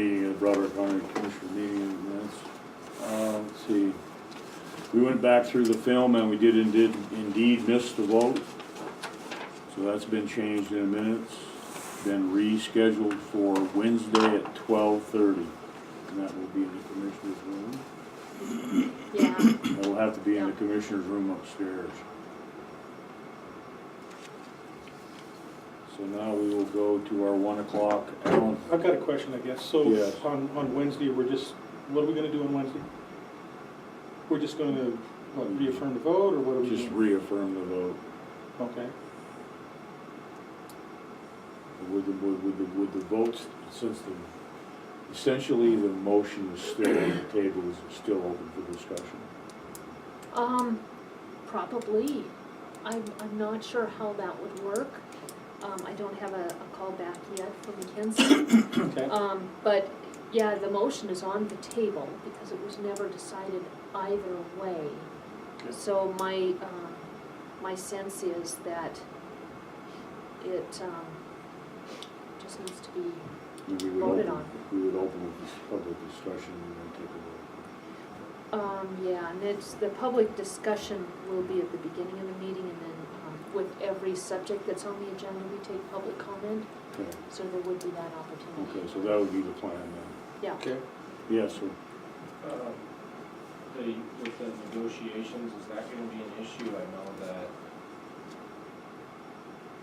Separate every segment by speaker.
Speaker 1: meeting of the Broderick County Commissioner meeting minutes. Let's see. We went back through the film and we did indeed miss the vote. So that's been changed in minutes. Been rescheduled for Wednesday at 12:30. And that will be in the Commissioner's room.
Speaker 2: Yeah,
Speaker 1: That will have to be in the Commissioner's room upstairs. So now we will go to our 1 o'clock. Alan?
Speaker 3: I've got a question, I guess. So
Speaker 1: Yes.
Speaker 3: on Wednesday, what are we gonna do on Wednesday? We're just gonna, reaffirm the vote, or what are we
Speaker 1: Just
Speaker 3: doing?
Speaker 1: reaffirm the vote.
Speaker 3: Okay,
Speaker 1: With the votes, since essentially the motion is still on the table, is it still open for discussion?
Speaker 2: probably. I'm not sure how that would work. I don't have a call back yet from Mackenzie.
Speaker 3: okay.
Speaker 2: But yeah, the motion is on the table because it was never decided either way.
Speaker 3: Okay.
Speaker 2: So my sense is that it just needs to be
Speaker 1: And we would
Speaker 2: voted
Speaker 1: open-
Speaker 2: on.
Speaker 1: We would open with this public discussion and then take a vote.
Speaker 2: Yeah, and the public discussion will be at the beginning of the meeting, and then with every subject that's on the agenda, we take public comment,
Speaker 1: Okay,
Speaker 2: so there would be that opportunity.
Speaker 1: okay, so that would be the plan then.
Speaker 2: Yeah.
Speaker 3: Okay.
Speaker 1: Yes, sir.
Speaker 4: With the negotiations, is that gonna be an issue? I know that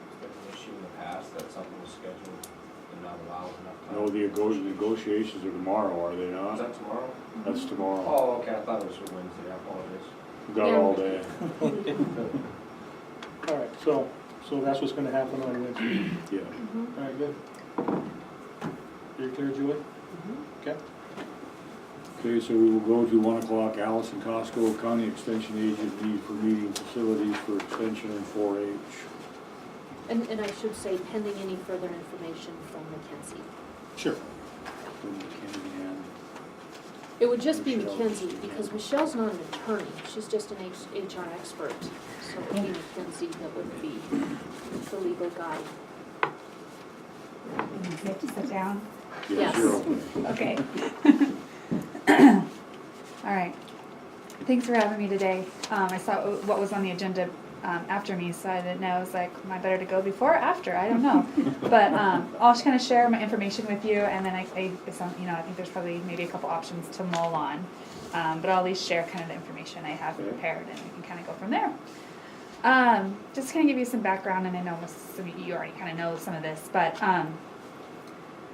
Speaker 4: it's been an issue in the past, that something was scheduled and not allowed enough time.
Speaker 1: No, the negotiations are tomorrow, are they
Speaker 4: Is
Speaker 1: not?
Speaker 4: that tomorrow?
Speaker 1: That's tomorrow.
Speaker 4: Oh, okay, I thought it was for Wednesday, I apologize.
Speaker 1: We got
Speaker 2: Yeah.
Speaker 1: all day.
Speaker 3: All right, so that's what's gonna happen on Wednesday.
Speaker 1: Yeah.
Speaker 2: Mhm.
Speaker 3: All right, good. You're clear, Julie?
Speaker 2: Mhm.
Speaker 3: Okay.
Speaker 1: Okay, so we will go to 1 o'clock. Allison Costco, County Extension Agent, need for meeting facilities for extension and 4-H.
Speaker 2: And I should say pending any further information from Mackenzie.
Speaker 3: Sure.
Speaker 1: From McKinney and
Speaker 2: It would just be
Speaker 1: Michelle.
Speaker 2: Mackenzie, because Michelle's not an attorney, she's just an HR expert. So it would be Mackenzie that would be the legal guy.
Speaker 5: You have to sit down.
Speaker 2: Yes.
Speaker 1: Yes, you're okay.
Speaker 5: Okay. All right. Thanks for having me today. I saw what was on the agenda after me, so I didn't know. I was like, am I better to go before or after? I don't know. But I'll just kind of share my information with you, and then I think there's probably maybe a couple options to mull on. But I'll at least share kind of the information I have
Speaker 1: Okay.
Speaker 5: prepared, and we can kind of go from there. Just kind of give you some background, and I know most of you already kind of know some of this, but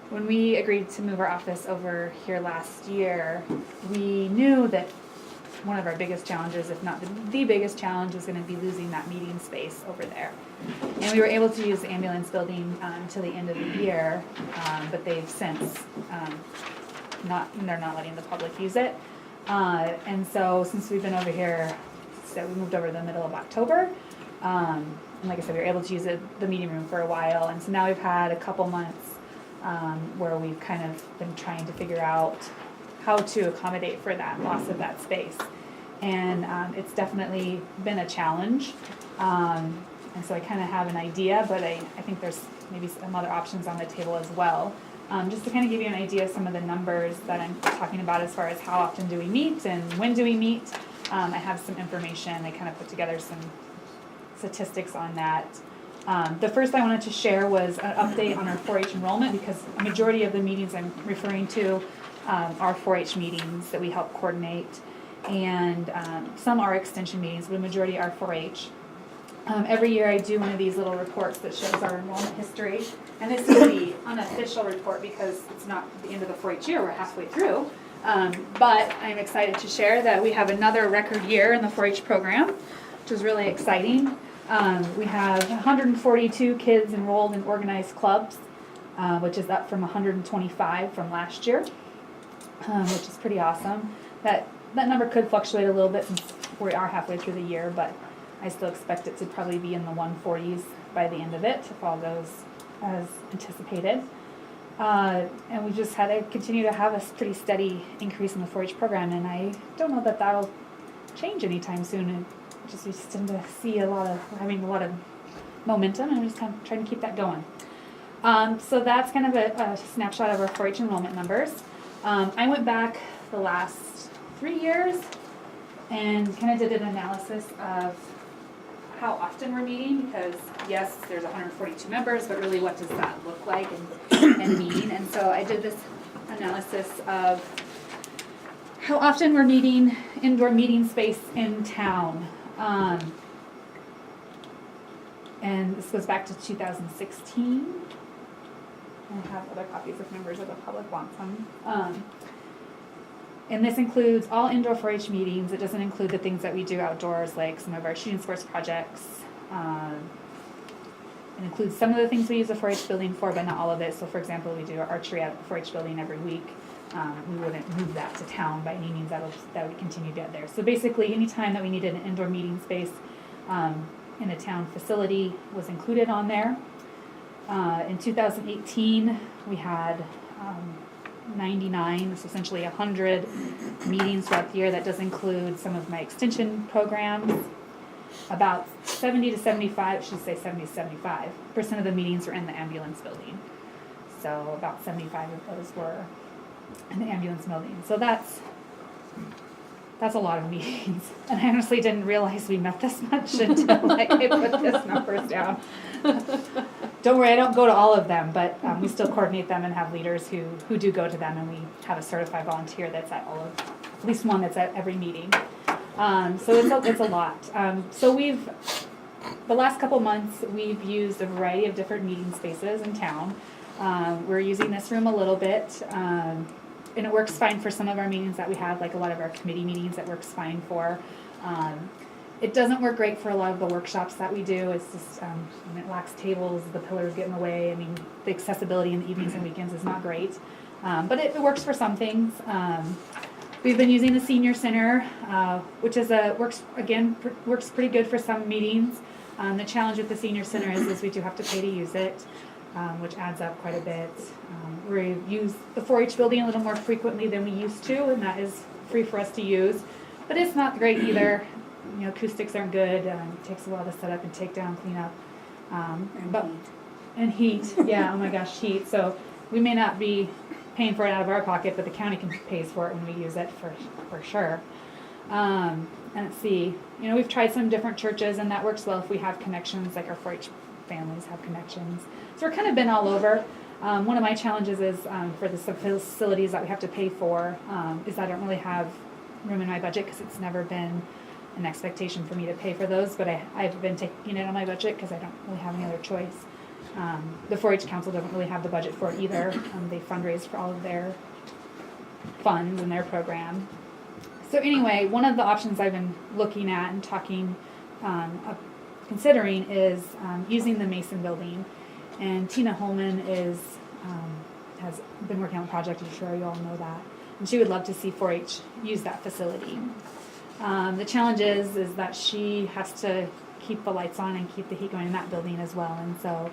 Speaker 5: when we agreed to move our office over here last year, we knew that one of our biggest challenges, if not the biggest challenge, was going to be losing that meeting space over there. And we were able to use the ambulance building until the end of the year, but they've since they're not letting the public use it. And so since we've been over here, so we moved over the middle of October. And like I said, we were able to use the meeting room for a while, and so now we've had a couple months where we've kind of been trying to figure out how to accommodate for that loss of that space. And it's definitely been a challenge. And so I kind of have an idea, but I think there's maybe some other options on the table as well. Just to kind of give you an idea of some of the numbers that I'm talking about as far as how often do we meet and when do we meet. I have some information. I kind of put together some statistics on that. The first I wanted to share was an update on our 4-H enrollment, because a majority of the meetings I'm referring to are 4-H meetings that we help coordinate, and some are extension meetings, but the majority are 4-H. Every year I do one of these little reports that shows our enrollment history, and this is the unofficial report because it's not the end of the 4-H year, we're halfway through. But I'm excited to share that we have another record year in the 4-H program, which is really exciting. We have 142 kids enrolled in organized clubs, which is up from 125 from last year, which is pretty awesome. That number could fluctuate a little bit since we are halfway through the year, but I still expect it to probably be in the 140s by the end of it, if all goes as anticipated. And we just had to continue to have a pretty steady increase in the 4-H program, and I don't know that that'll change anytime soon. And we just tend to see having a lot of momentum, and I'm just kind of trying to keep that going. So that's kind of a snapshot of our 4-H enrollment numbers. I went back the last 3 years and kind of did an analysis of how often we're meeting, because yes, there's 142 members, but really what does that look like and mean? And so I did this analysis of how often we're meeting indoor meeting space in town. And this goes back to 2016. I have other copies if members of the public want some. And this includes all indoor 4-H meetings. It doesn't include the things that we do outdoors, like some of our shooting sports projects. It includes some of the things we use the 4-H building for, but not all of it. So for example, we do our archery at the 4-H building every week. We wouldn't move that to town by any means. That would continue to get there. So basically, any time that we needed an indoor meeting space in a town facility was included on there. In 2018, we had 99, so essentially 100 meetings throughout the year. That does include some of my extension programs. About 70 to 75% of the meetings were in the ambulance building. So about 75 of those were in the ambulance building. So that's a lot of meetings. And I honestly didn't realize we met this much until I put this numbers down. Don't worry, I don't go to all of them, but we still coordinate them and have leaders who do go to them, and we have a certified volunteer that's at at least one that's at every meeting. So it's a lot. So the last couple months, we've used a variety of different meeting spaces in town. We're using this room a little bit, and it works fine for some of our meetings that we have, like a lot of our committee meetings, it works fine for. It doesn't work great for a lot of the workshops that we do. It's just, it lacks tables, the pillars get in the way. I mean, the accessibility in the evenings and weekends is not great. But it works for some things. We've been using the senior center, which is works pretty good for some meetings. The challenge with the senior center is we do have to pay to use it, which adds up quite a bit. We use the 4-H building a little more frequently than we used to, and that is free for us to use. But it's not great either. You know, acoustics aren't good. It takes a while to set up and take down, clean up. And heat. Yeah, oh my gosh, heat. So we may not be paying for it out of our pocket, but the county pays for it when we use it for sure. And let's see, you know, we've tried some different churches, and that works well if we have connections, like our 4-H families have connections. So we're kind of been all over. One of my challenges is for the facilities that we have to pay for is I don't really have room in my budget, because it's never been an expectation for me to pay for those, but I've been taking it on my budget because I don't really have any other choice. The 4-H Council doesn't really have the budget for it either. They fundraise for all of their funds and their program. So anyway, one of the options I've been looking at and considering is using the Mason building. And Tina Holman has been working on the project. I'm sure you all know that. And she would love to see 4-H use that facility. The challenge is that she has to keep the lights on and keep the heat going in that building as well, and so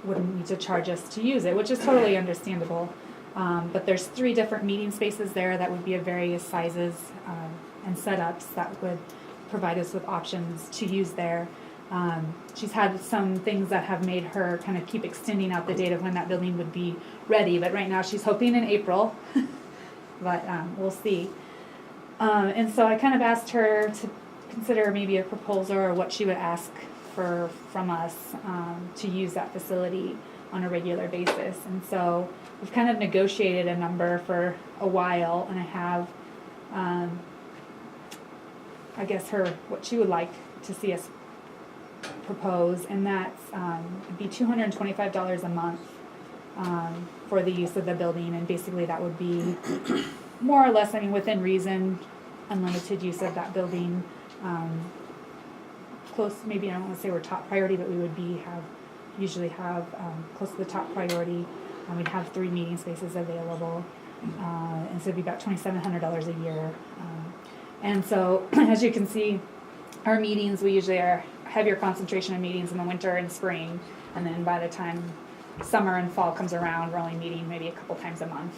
Speaker 5: wouldn't need to charge us to use it, which is totally understandable. But there's 3 different meeting spaces there that would be of various sizes and setups that would provide us with options to use there. She's had some things that have made her kind of keep extending out the date of when that building would be ready, but right now she's hoping in April, but we'll see. And so I kind of asked her to consider maybe a proposal or what she would ask from us to use that facility on a regular basis. And so we've kind of negotiated a number for a while, and I have, I guess, what she would like to see us propose, and that's it'd be $225 a month for the use of the building, and basically that would be more or less, I mean, within reason, unlimited use of that building. Close, maybe I don't want to say we're top priority, but we would usually have close to the top priority. We'd have 3 meeting spaces available, and so it'd be about $2,700 a year. And so, as you can see, our meetings, we usually are heavier concentration of meetings in the winter and spring, and then by the time summer and fall comes around, we're only meeting maybe a couple times a month,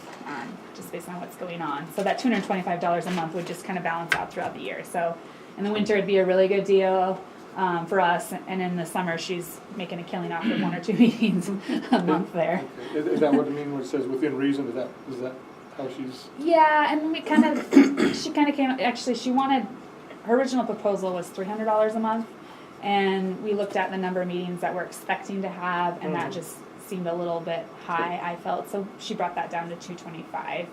Speaker 5: just based on what's going on. So that $225 a month would just kind of balance out throughout the year. So in the winter, it'd be a really good deal. for us, and in the summer, she's making a killing off of 1 or 2 meetings a month there.
Speaker 3: Okay. Is that what it means when it says within reason? Is that how she's?
Speaker 5: Yeah, and we kind of, she kind of came, actually, she wanted, her original proposal was $300 a month, and we looked at the number of meetings that we're expecting to have, and that just seemed a little bit high, I felt, so she brought that down to $225.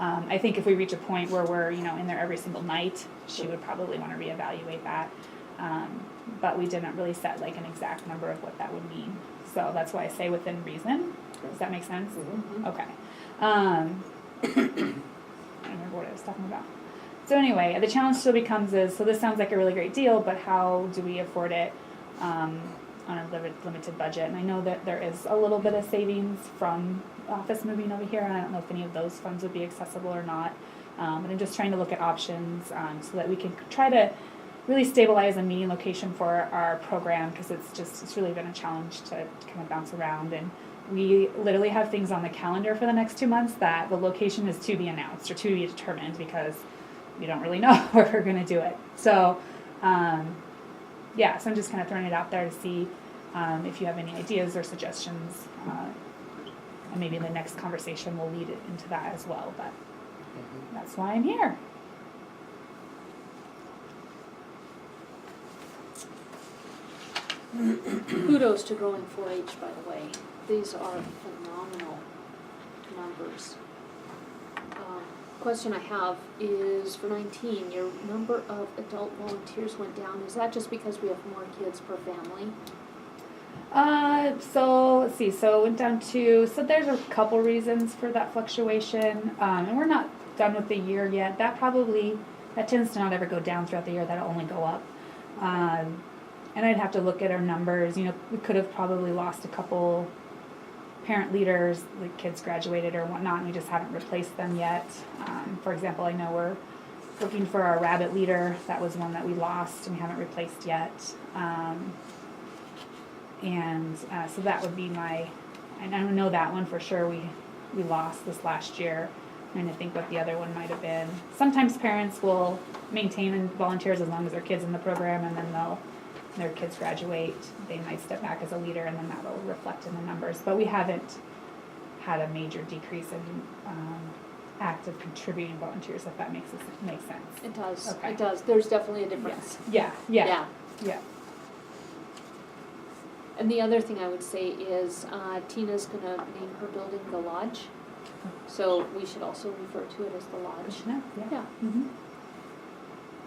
Speaker 5: I think if we reach a point where we're, in there every single night, she would probably want to reevaluate that. But we didn't really set like an exact number of what that would mean. So that's why I say within reason. Does that make sense?
Speaker 3: Mm-hmm.
Speaker 5: Okay. I don't remember what I was talking about. So anyway, the challenge still becomes so this sounds like a really great deal, but how do we afford it on a limited budget? And I know that there is a little bit of savings from office moving over here, and I don't know if any of those funds would be accessible or not. But I'm just trying to look at options so that we can try to really stabilize a meeting location for our program, because it's really been a challenge to kind of bounce around, and we literally have things on the calendar for the next 2 months that the location is to be announced or to be determined, because we don't really know where we're going to do it. So so I'm just kind of throwing it out there to see if you have any ideas or suggestions, and maybe the next conversation will lead it into that as well, but that's why I'm here.
Speaker 2: Kudos to Growing 4-H, by the way. These are phenomenal numbers. Question I have is for 19, your number of adult volunteers went down. Is that just because we have more kids per family?
Speaker 5: So let's see. So it went down to, so there's a couple reasons for that fluctuation, and we're not done with the year yet. That tends to not ever go down throughout the year. That'll only go up. And I'd have to look at our numbers. We could have probably lost a couple parent leaders, the kids graduated or whatnot, and we just haven't replaced them yet. For example, I know we're looking for our rabbit leader. That was one that we lost and we haven't replaced yet. So that would be and I don't know that one for sure. We lost this last year. And I think what the other one might have been. Sometimes parents will maintain volunteers as long as their kid's in the program, and then their kids graduate, they might step back as a leader, and then that will reflect in the numbers. But we haven't had a major decrease in active contributing volunteers, if that makes sense.
Speaker 2: It does.
Speaker 5: Okay.
Speaker 2: It does. There's definitely a difference.
Speaker 5: Yeah.
Speaker 2: And the other thing I would say is Tina's going to name her building the Lodge. So we should also refer to it as the Lodge. Yeah.
Speaker 5: Mm-hmm.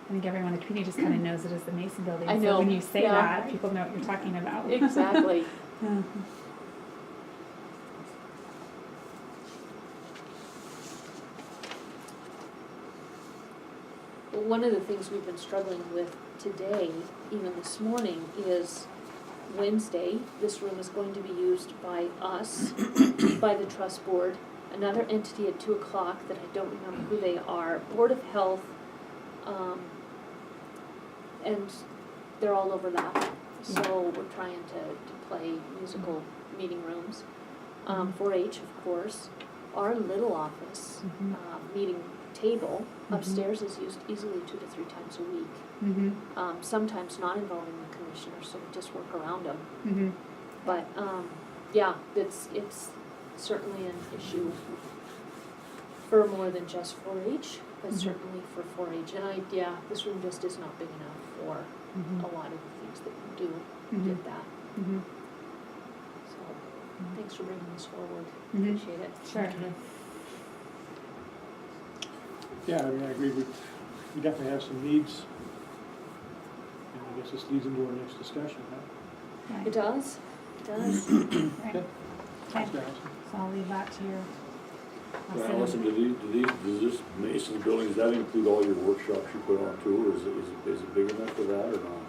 Speaker 5: I think everyone in the community just kind of knows it as the Mason Building.
Speaker 2: I know.
Speaker 5: So when you say
Speaker 2: Yeah.
Speaker 5: that, people know what you're talking about.
Speaker 2: Exactly.
Speaker 5: Mhm.
Speaker 2: One of the things we've been struggling with today, even this morning, is Wednesday, this room is going to be used by us, by the trust board, another entity at 2 o'clock that I don't remember who they are, Board of Health, and they're all overlapping. So we're trying to play musical meeting rooms. 4-H, of course. Our little office meeting table upstairs is used easily 2 to 3 times a week.
Speaker 5: Mm-hmm.
Speaker 2: Sometimes not involving the commissioners, so we just work around them.
Speaker 5: Mm-hmm.
Speaker 2: But it's certainly an issue for more than just 4-H, but certainly for 4-H. And this room just is not big enough for a lot of the things that we do with that.
Speaker 5: Mm-hmm.
Speaker 2: So thanks for bringing this forward.
Speaker 5: Mhm.
Speaker 2: Appreciate it.
Speaker 5: Sure.
Speaker 3: Yeah, I agree. We definitely have some needs. And I guess this leads into our next discussion, huh?
Speaker 5: Right.
Speaker 2: It does. It does.
Speaker 5: Right.
Speaker 3: Okay.
Speaker 5: Okay.
Speaker 3: Thanks, Allison.
Speaker 5: So I'll leave that to your. I'll
Speaker 1: Well,
Speaker 5: send-
Speaker 1: listen, does this Mason building, does that include all your workshops you put on too, or is it big enough for that or not?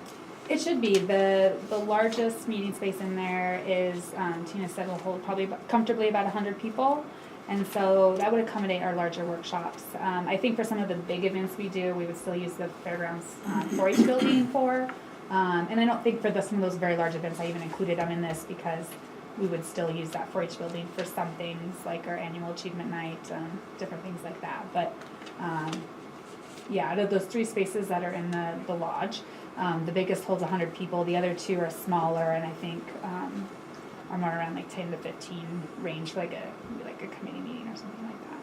Speaker 5: It should be. The largest meeting space in there is, Tina said, will hold probably comfortably about 100 people. And so that would accommodate our larger workshops. I think for some of the big events we do, we would still use the fairgrounds 4-H building for. And I don't think for some of those very large events I even included them in this, because we would still use that 4-H building for some things like our annual achievement night, different things like that. But out of those 3 spaces that are in the lodge, The biggest holds 100 people, the other two are smaller, and I think are more around like 10 to 15 range, like a committee meeting or something like that.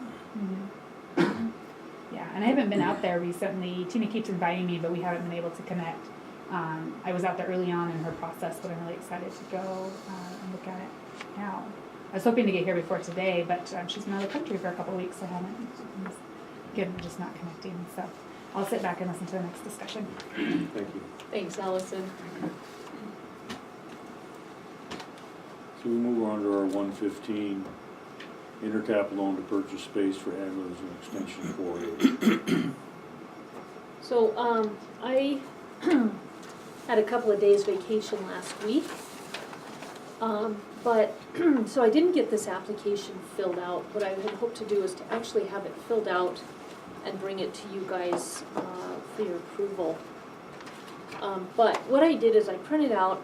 Speaker 5: Yeah, and I haven't been out there recently. Tina keeps inviting me, but we haven't been able to connect. I was out there early on in her process, but I'm really excited to go and look at it now. I was hoping to get here before today, but she's been out of the country for a couple of weeks, so I haven't. Again, we're just not connecting. So I'll sit back and listen to the next discussion.
Speaker 1: Thank you.
Speaker 2: Thanks, Allison.
Speaker 1: So we move on to our 115, intercap loan to purchase space for ambulance and extension 4A.
Speaker 2: So, I had a couple of days vacation last week. But, so I didn't get this application filled out. What I had hoped to do is to actually have it filled out and bring it to you guys, for your approval. But what I did is I printed out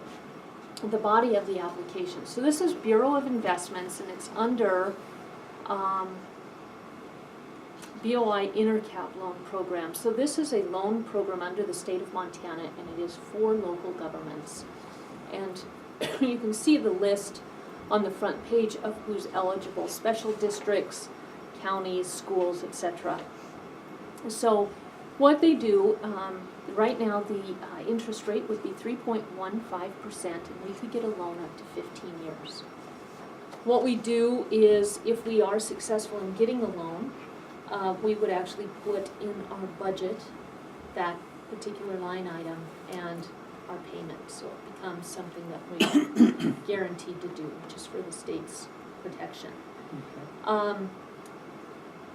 Speaker 2: the body of the application. So this is Bureau of Investments, and it's under, BOI Intercap Loan Program. So this is a loan program under the state of Montana, and it is for local governments. And you can see the list on the front page of who's eligible: special districts, counties, schools, etc. So what they do, right now the interest rate would be 3.15%, and we could get a loan up to 15 years. What we do is, if we are successful in getting a loan, we would actually put in our budget that particular line item and our payment, so it becomes something that we're guaranteed to do, just for the state's protection.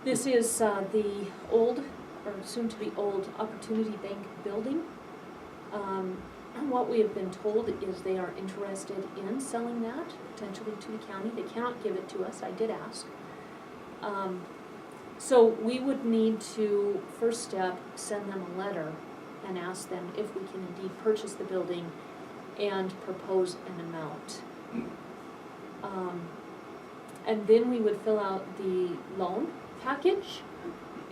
Speaker 2: This is the old, or soon-to-be old, Opportunity Bank building. What we have been told is they are interested in selling that, potentially to the county. They cannot give it to us, I did ask. So we would need to, first step, send them a letter and ask them if we can indeed purchase the building and propose an amount. And then we would fill out the loan package,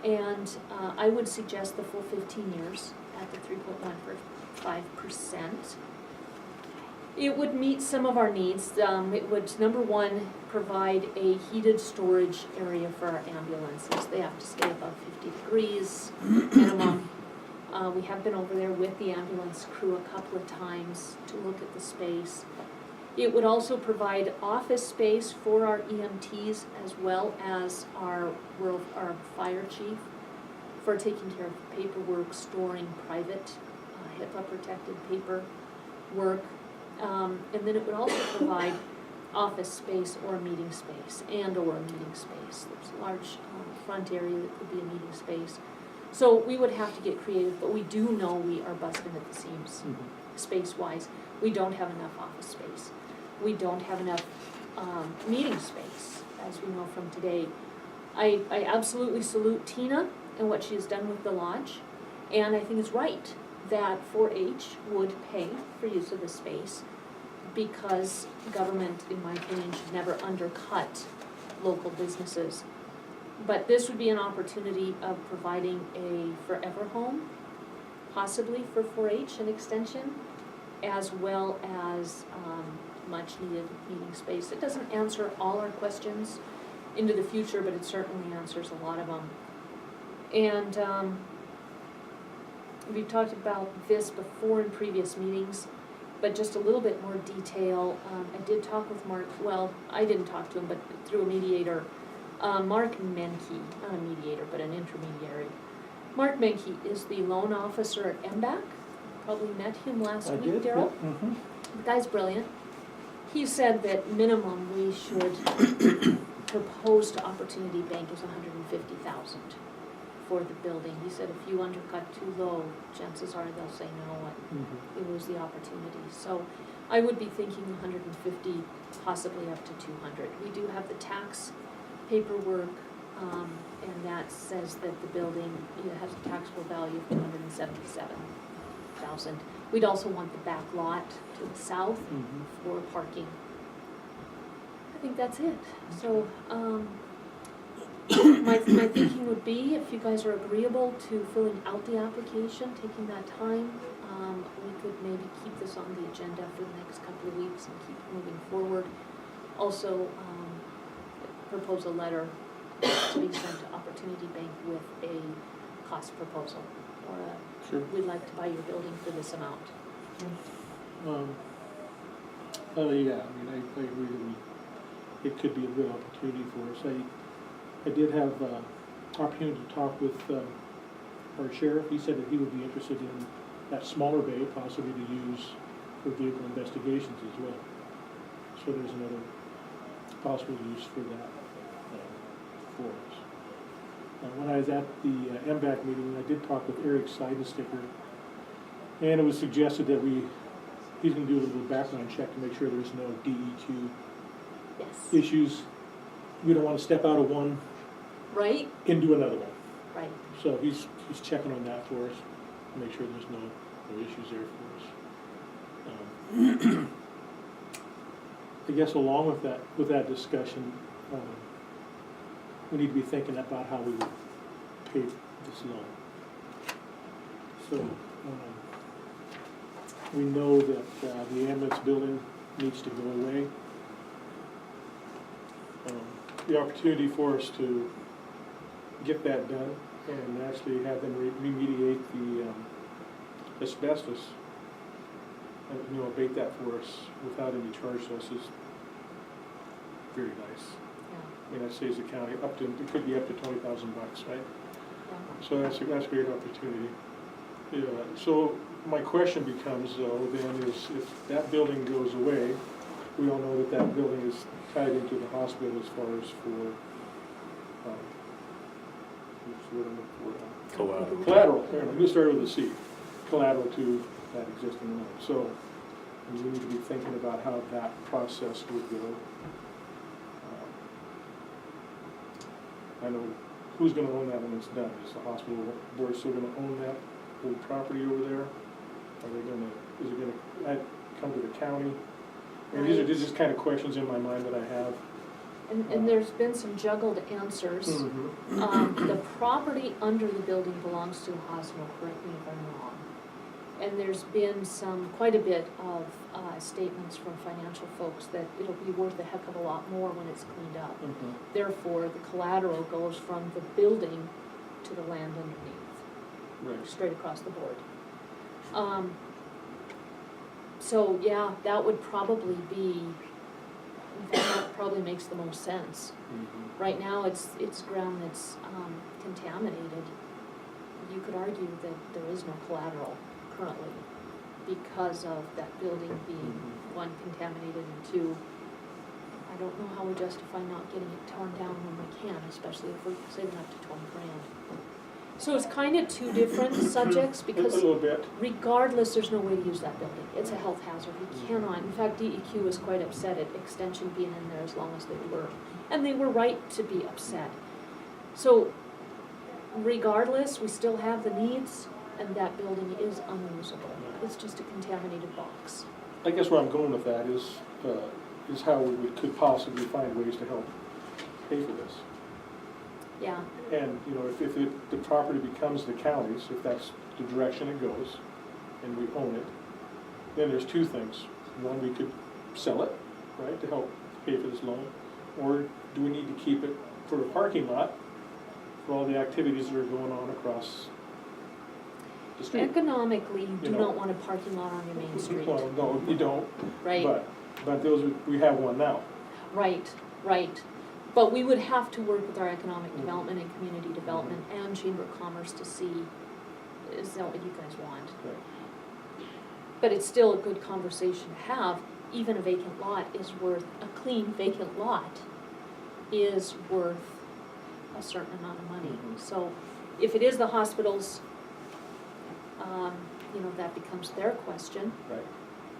Speaker 2: and I would suggest the full 15 years at the 3.15%. It would meet some of our needs. It would, number one, provide a heated storage area for our ambulances. They have to stay above 50 degrees minimum. We have been over there with the ambulance crew a couple of times to look at the space. It would also provide office space for our EMTs, as well as our fire chief, for taking care of paperwork, storing private HIPAA-protected paperwork. And then it would also provide office space or a meeting space, and/or a meeting space. There's a large front area that could be a meeting space. So we would have to get creative, but we do know we are busting at the seams, space-wise. We don't have enough office space. We don't have enough meeting space, as we know from today. I absolutely salute Tina and what she has done with the lodge, and I think it's right that 4-H would pay for use of the space, because government, in my opinion, should never undercut local businesses. But this would be an opportunity of providing a forever home, possibly for 4-H and extension, as well as much needed meeting space. It doesn't answer all our questions into the future, but it certainly answers a lot of them. And we've talked about this before in previous meetings, but just a little bit more detail. I did talk with Mark, well, I didn't talk to him, but through a mediator. Mark Menke, not a mediator, but an intermediary. Mark Menke is the loan officer at MBAC. Probably met him last week, Daryl. The guy's brilliant. He said that minimum we should propose to Opportunity Bank is $150,000 for the building. He said if you undercut too low, chances are they'll say no and you lose the opportunity. So I would be thinking 150, possibly up to 200. We do have the tax paperwork, and that says that the building has a taxable value of $277,000. We'd also want the back lot to the south for parking. I think that's it. So my thinking would be, if you guys are agreeable to filling out the application, taking that time, we could maybe keep this on the agenda for the next couple of weeks and keep moving forward. Also, propose a letter to be sent to Opportunity Bank with a cost proposal, or
Speaker 3: Sure.
Speaker 2: we'd like to buy your building for this amount.
Speaker 3: Yeah, I mean, I agree that it could be a good opportunity for us. I did have opportunity to talk with our sheriff. He said that he would be interested in that smaller bay possibly to use for vehicle investigations as well. So there's another possible use for that for us. When I was at the MVAC meeting, I did talk with Eric Seidensticker, and it was suggested that he's going to do a little background check to make sure there's no DEQ
Speaker 2: Yes.
Speaker 3: issues. We don't want to step out of one
Speaker 2: Right?
Speaker 3: into another one.
Speaker 2: Right.
Speaker 3: So he's checking on that for us, to make sure there's no issues there for us. I guess along with that discussion, we need to be thinking about how we would pay this loan. So, we know that the ambulance building needs to go away. The opportunity for us to get that done and actually have them remediate the asbestos, and, abate that for us without any charge to us is very nice.
Speaker 2: Yeah.
Speaker 3: And that saves the county it could be up to $20,000, right?
Speaker 2: Yeah.
Speaker 3: So that's a great opportunity. Yeah, so my question becomes though, then is if that building goes away, we all know that building is tied into the hospital as far as for, what's the word I'm looking for? Collateral, I'm gonna start with a C, collateral to that existing loan. So we need to be thinking about how that process would go. I know who's gonna own that when it's done. Is the hospital board still gonna own that whole property over there? Is it gonna come to the county? And these are just kind of questions in my mind that I have.
Speaker 2: And there's been some juggled answers. The property under the building belongs to the hospital, correct me if I'm wrong. And there's been quite a bit of statements from financial folks that it'll be worth a heck of a lot more when it's cleaned up. Therefore, the collateral goes from the building to the land underneath,
Speaker 3: Right.
Speaker 2: straight across the board. So, yeah, that would probably be, in fact, that probably makes the most sense. Right now, it's ground that's contaminated. You could argue that there is no collateral currently because of that building being, one, contaminated, and two, I don't know how we justify not getting it torn down when we can, especially if we're saving up to $20,000. So it's kind of two different subjects
Speaker 3: A
Speaker 2: because
Speaker 3: little bit.
Speaker 2: regardless, there's no way to use that building. It's a health hazard. You cannot. In fact, DEQ was quite upset at extension being in there as long as they were. And they were right to be upset. So regardless, we still have the needs, and that building is unusable. It's just a contaminated box.
Speaker 3: I guess where I'm going with that is how we could possibly find ways to help pay for this.
Speaker 2: Yeah,
Speaker 3: And, if the property becomes the county's, if that's the direction it goes, and we own it, then there's two things. One, we could sell it, right, to help pay for this loan, or do we need to keep it for the parking lot for all the activities that are going on across the street?
Speaker 2: economically, you do
Speaker 3: You know.
Speaker 2: not want a parking lot on your main street,
Speaker 3: Well, no, you don't,
Speaker 2: right?
Speaker 3: but we have one now.
Speaker 2: Right, right. But we would have to work with our economic development and community development and Chamber of Commerce to see, is that what you guys want?
Speaker 3: Right.
Speaker 2: But it's still a good conversation to have. Even a vacant lot is worth, a clean vacant lot is worth a certain amount of money.
Speaker 3: Mhm.
Speaker 2: So if it is the hospital's, that becomes their question.
Speaker 3: Right.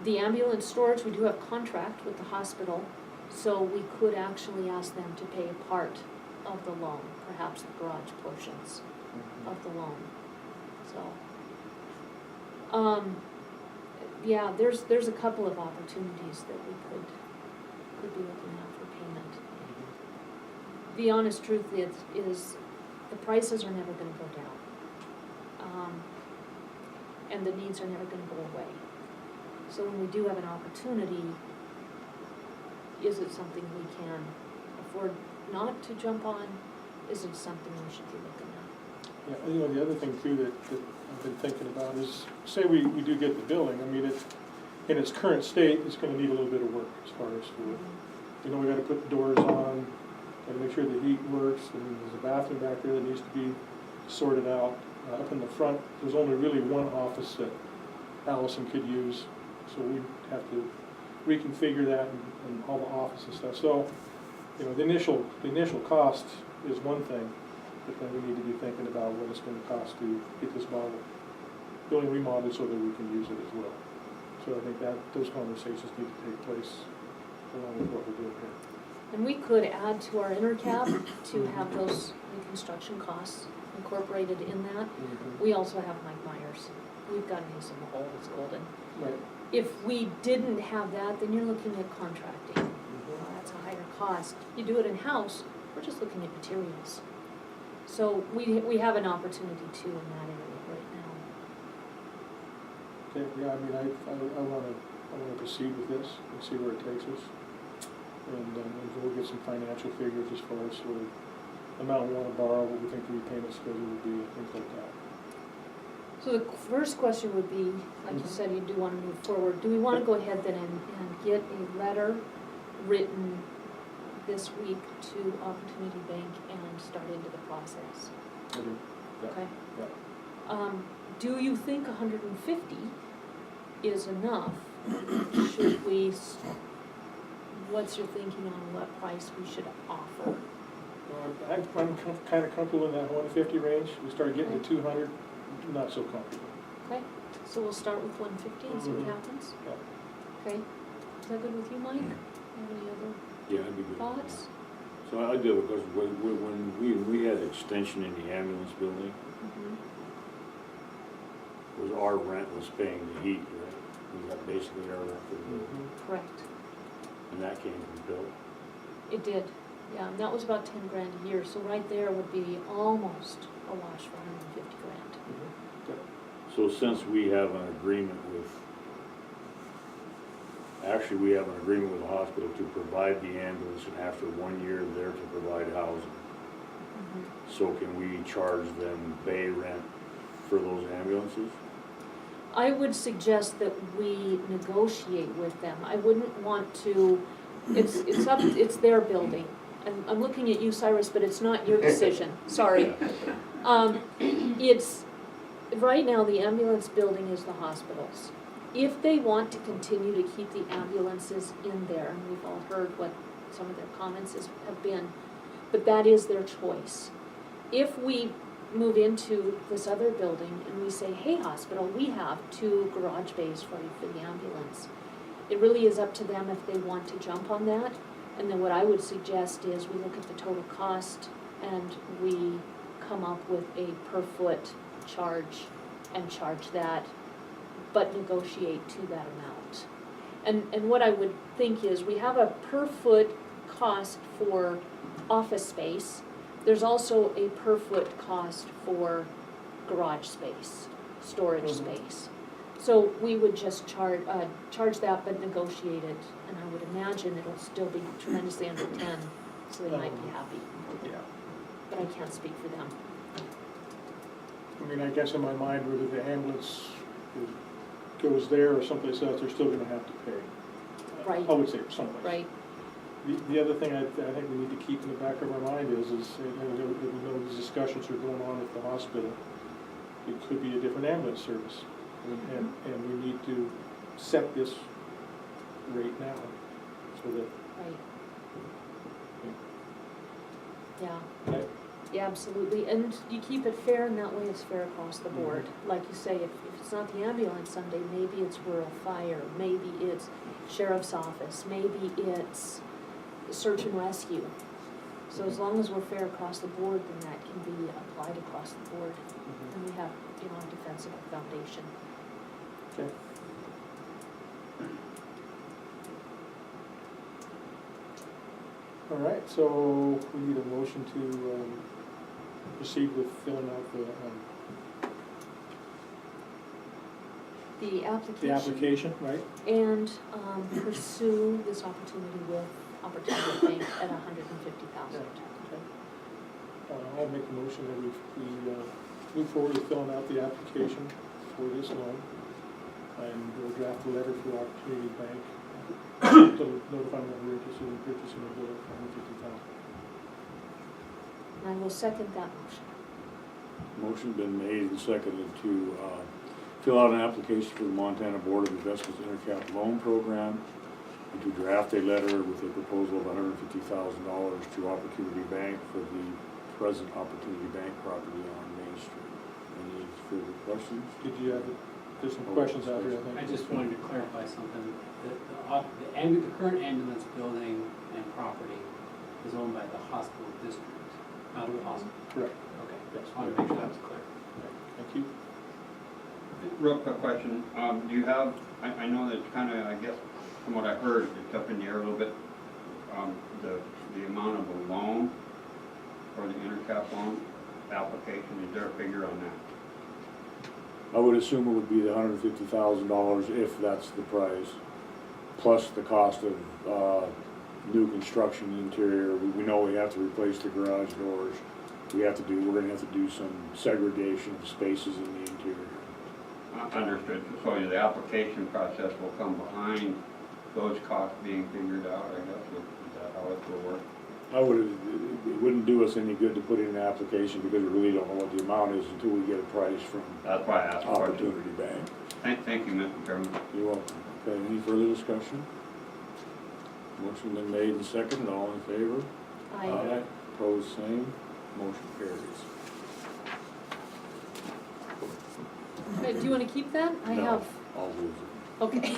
Speaker 2: The ambulance storage, we do have contract with the hospital, so we could actually ask them to pay a part of the loan, perhaps the garage portions of the loan, so. Yeah, there's a couple of opportunities that we could be looking at for payment. The honest truth is the prices are never gonna go down. and the needs are never gonna go away. So when we do have an opportunity, is it something we can afford not to jump on? Is it something we should be looking at?
Speaker 3: Yeah, you know, the other thing too that I've been thinking about is, say we do get the building, I mean, in its current state, it's gonna need a little bit of work as far as for, you know, we gotta put the doors on, gotta make sure the heat works, and there's a bathroom back there that needs to be sorted out. Up in the front, there's only really one office that Allison could use, so we have to reconfigure that and all the office and stuff. So, you know, the initial cost is one thing, but then we need to be thinking about what it's gonna cost to get this building remodeled so that we can use it as well. So I think that those conversations need to take place along with what we're doing here.
Speaker 2: And we could add to our intercap to have those reconstruction costs incorporated in that. We also have Mike Myers. We've got him in the hole, it's golden.
Speaker 3: Right.
Speaker 2: If we didn't have that, then you're looking at contracting. Well, that's a higher cost. You do it in-house, we're just looking at materials. So we have an opportunity too in that area right now.
Speaker 3: Okay, yeah, I mean, I wanna proceed with this and see where it takes us. And we'll get some financial figures as far as sort of amount we wanna borrow, what we think the repayment schedule would be, things like that.
Speaker 2: So the first question would be, like you said, you do want to move forward. Do we want to go ahead then and get a letter written this week to Opportunity Bank and start into the process?
Speaker 3: I do. Yeah.
Speaker 2: Okay.
Speaker 3: Yeah.
Speaker 2: Do you think 150 is enough? Should we, what's your thinking on what price we should offer?
Speaker 3: I'm kinda comfortable in that 150 range. We start getting to 200, not so comfortable.
Speaker 2: Okay, so we'll start with 150 and see what
Speaker 3: Mhm.
Speaker 2: happens?
Speaker 3: Yeah.
Speaker 2: Okay, is that good with you, Mike? Any other
Speaker 1: Yeah, I'd be good.
Speaker 2: thoughts?
Speaker 1: So I do, because when we had extension in the ambulance building,
Speaker 2: Mhm.
Speaker 1: was our rent was paying the heat, right? We got basically our rent for the building,
Speaker 3: Mhm.
Speaker 2: Correct.
Speaker 1: and that came from Bill.
Speaker 2: It did, yeah, and that was about 10 grand a year, so right there would be almost a wash for 150 grand.
Speaker 1: So since we have an agreement actually, we have an agreement with the hospital to provide the ambulance, and after 1 year, they're to provide housing. So can we charge them bay rent for those ambulances?
Speaker 2: I would suggest that we negotiate with them. I wouldn't want to, it's their building. And I'm looking at you, Cyrus, but it's not your decision, sorry. Right now, the ambulance building is the hospital's. If they want to continue to keep the ambulances in there, and we've all heard what some of their comments have been, but that is their choice. If we move into this other building and we say, hey, hospital, we have 2 garage bays for you for the ambulance, it really is up to them if they want to jump on that. And then what I would suggest is we look at the total cost and we come up with a per foot charge and charge that, but negotiate to that amount. And what I would think is we have a per foot cost for office space. There's also a per foot cost for garage space, storage space. So we would just charge that but negotiate it, and I would imagine it'll still be tremendously under 10, so they might be happy.
Speaker 3: Yeah.
Speaker 2: But I can't speak for them.
Speaker 3: I mean, I guess in my mind, whether the ambulance goes there or someplace else, they're still gonna have to pay.
Speaker 2: Right.
Speaker 3: I would say someplace.
Speaker 2: Right,
Speaker 3: The other thing I think we need to keep in the back of our mind is we know these discussions are going on at the hospital. It could be a different ambulance service. And we need to set this rate now so that,
Speaker 2: right. Yeah.
Speaker 3: okay,
Speaker 2: Yeah, absolutely, and you keep it fair, and that way it's fair across the board. Like you say, if it's not the ambulance Sunday, maybe it's rural fire, maybe it's sheriff's office, maybe it's search and rescue. So as long as we're fair across the board, then that can be applied across the board, and we have, a defensible foundation.
Speaker 3: okay. All right, so we need a motion to proceed with filling out the
Speaker 2: the
Speaker 3: The
Speaker 2: application
Speaker 3: application, right?
Speaker 2: and pursue this opportunity with Opportunity Bank at $150,000.
Speaker 3: I'll make a motion that we move forward with filling out the application for this loan. And we'll draft a letter for Opportunity Bank to notify them that we're interested in purchasing a building for $150,000.
Speaker 2: And I will second that motion.
Speaker 1: Motion been made and seconded to fill out an application for the Montana Board of Investments Intercap Loan Program and to draft a letter with a proposal of $150,000 to Opportunity Bank for the present Opportunity Bank property on Main Street. Any further questions?
Speaker 3: Did you have, there's some questions out here, I think.
Speaker 6: I just wanted to clarify something. The current ambulance building and property is owned by the hospital district, not the hospital.
Speaker 3: Correct.
Speaker 6: Okay,
Speaker 3: Yes.
Speaker 6: just wanted to make sure that was clear.
Speaker 3: Thank you.
Speaker 7: Real quick question, do you have, I know that it's kind of, I guess, from what I heard, it's up in the air a little bit, the amount of a loan or the intercap loan application, is there a figure on that?
Speaker 1: I would assume it would be the $150,000 if that's the price, plus the cost of new construction interior. We know we have to replace the garage doors. We're gonna have to do some segregation of spaces in the interior.
Speaker 7: Understood, so the application process will come behind those costs being figured out, I guess, is that how it will work?
Speaker 1: It wouldn't do us any good to put in an application because we really don't know what the amount is until we get a price from
Speaker 7: That's why I asked the question.
Speaker 1: Opportunity Bank.
Speaker 7: Thank you, Mr. Chairman.
Speaker 1: You're welcome. Okay, any further discussion? Motion been made and seconded, all in favor?
Speaker 2: I
Speaker 1: Opposed, same, motion carries.
Speaker 2: Do you want to keep that? I
Speaker 1: No,
Speaker 2: have,
Speaker 1: I'll lose it.
Speaker 2: okay.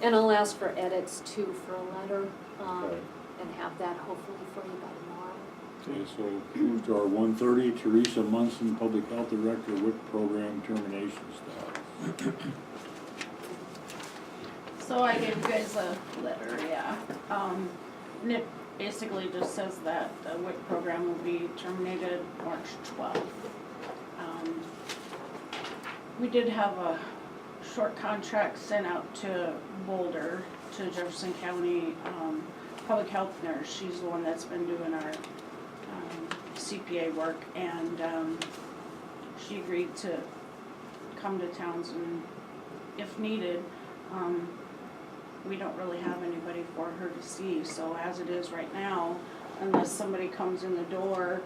Speaker 2: And I'll ask for edits too for a letter,
Speaker 1: Okay.
Speaker 2: and have that hopefully for you by tomorrow.
Speaker 1: Okay, so move to our 1:30, Teresa Munson, Public Health Director, WIC Program Termination Status.
Speaker 8: So I gave you guys a letter, yeah. And it basically just says that the WIC program will be terminated March 12th. We did have a short contract sent out to Boulder, to Jefferson County Public Health Nurse. She's the one that's been doing our CPA work, and she agreed to come to Townsend if needed. We don't really have anybody for her to see, so as it is right now, unless somebody comes in the door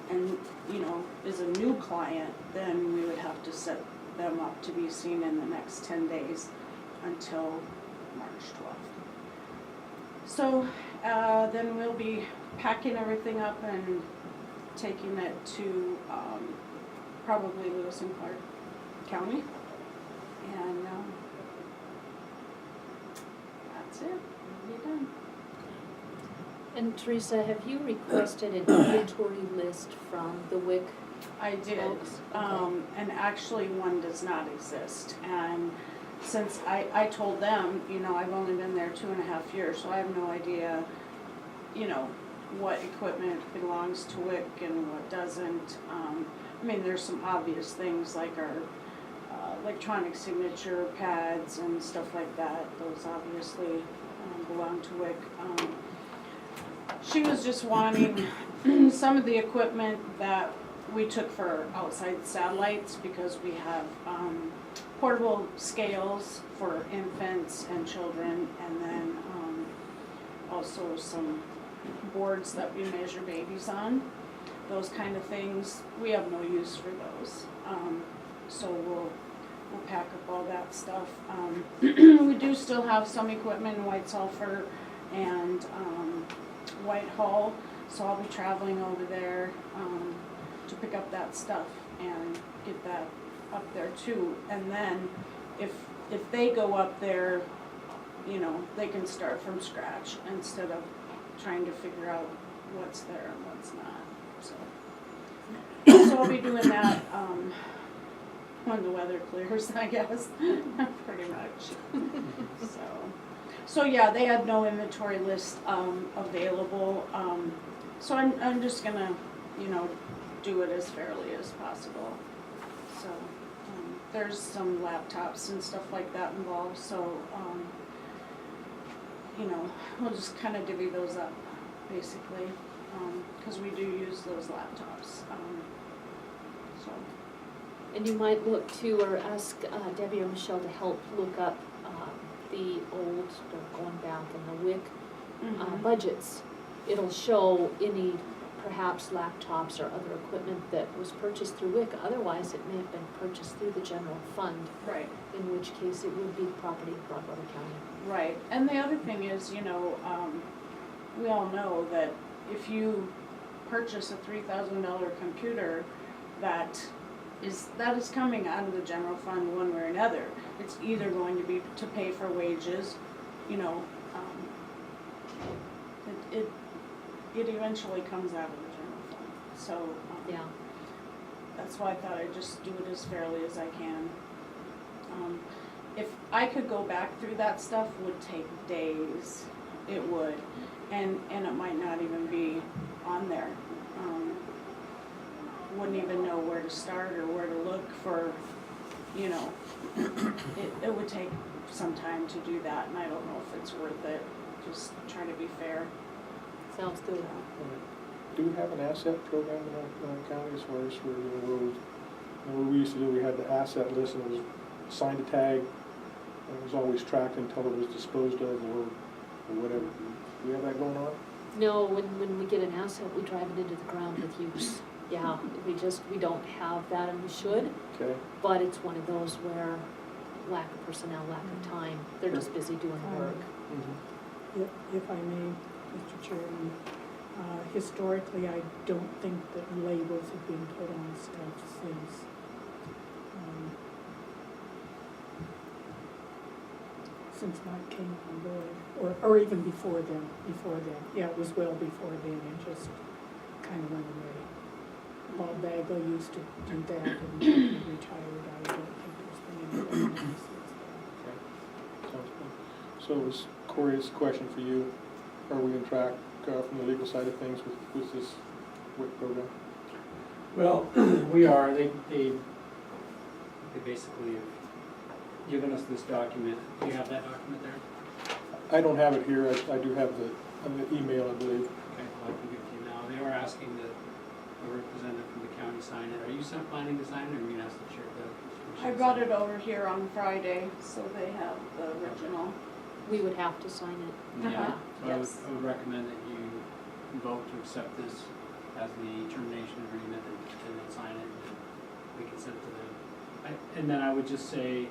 Speaker 8: and, you know, is a new client, then we would have to set them up to be seen in the next 10 days until March 12th. So, then we'll be packing everything up and taking it to, probably Lewis and Clark County. And, that's it, we'll be done.
Speaker 2: And Teresa, have you requested an inventory list from the WIC
Speaker 8: I did,
Speaker 2: folks? Okay.
Speaker 8: and actually one does not exist. And since I told them, you know, I've only been there 2.5 years, so I have no idea, you know, what equipment belongs to WIC and what doesn't. I mean, there's some obvious things like our electronic signature pads and stuff like that. Those obviously belong to WIC. She was just wanting some of the equipment that we took for outside satellites, because we have portable scales for infants and children, and then also some boards that we measure babies on. Those kind of things, we have no use for those. So we'll pack up all that stuff. We do still have some equipment in White Sulphur and Whitehall, so I'll be traveling over there to pick up that stuff and get that up there too. And then if they go up there, you know, they can start from scratch instead of trying to figure out what's there and what's not. So I'll be doing that when the weather clears, I guess, pretty much. So yeah, they had no inventory list available. So I'm just gonna, you know, do it as fairly as possible. So, there's some laptops and stuff like that involved, so, you know, we'll just kind of divvy those up, basically, because we do use those laptops, so.
Speaker 2: And you might look to, or ask Debbie or Michelle to help look up the old, going back in the WIC budgets. It'll show any perhaps laptops or other equipment that was purchased through WIC. Otherwise, it may have been purchased through the general fund,
Speaker 8: Right.
Speaker 2: in which case it would be property of Broadwater County.
Speaker 8: Right, and the other thing is, you know, we all know that if you purchase a $3,000 computer, that is coming out of the general fund one way or another. It's either going to be to pay for wages, you know, it eventually comes out of the general fund. So,
Speaker 2: Yeah.
Speaker 8: that's why I thought I'd just do it as fairly as I can. If I could go back through that stuff, would take days, it would, and it might not even be on there. Wouldn't even know where to start or where to look for, you know, it would take some time to do that, and I don't know if it's worth it, just trying to be fair.
Speaker 2: Sounds good.
Speaker 3: Do we have an asset program in our county as far as for, you know, roads? What we used to do, we had the asset list and it was assigned a tag, and it was always tracked until it was disposed of or whatever. Do we have that going on?
Speaker 2: No, when we get an asset, we drive it into the ground with use. Yeah, we don't have that, and we should,
Speaker 3: Okay.
Speaker 2: but it's one of those where lack of personnel, lack of time, they're just busy doing the work.
Speaker 9: If I may, Mr. Chairman, historically, I don't think that labels have been put on stuff since Mike came on board, or even before then. Yeah, it was well before then, it just kind of went away. Bob Bagley used to do that and he retired. I don't think there's been anything since then.
Speaker 3: Sounds good. So it was Corey's question for you. Are we on track from the legal side of things with this WIC program?
Speaker 6: Well, we are, they basically have given us this document. Do you have that document there?
Speaker 3: I don't have it here. I do have the email, I believe.
Speaker 6: Okay, well, I can give it to you now. They are asking that a representative from the county sign it. Are you planning to sign it, or are you gonna ask the chair to?
Speaker 8: I brought it over here on Friday, so they have the original.
Speaker 2: We would have to sign it.
Speaker 6: Yeah, so
Speaker 8: Yes.
Speaker 6: I would recommend that you vote to accept this as the termination agreement and then sign it, and we can send it to them. And then I would just say,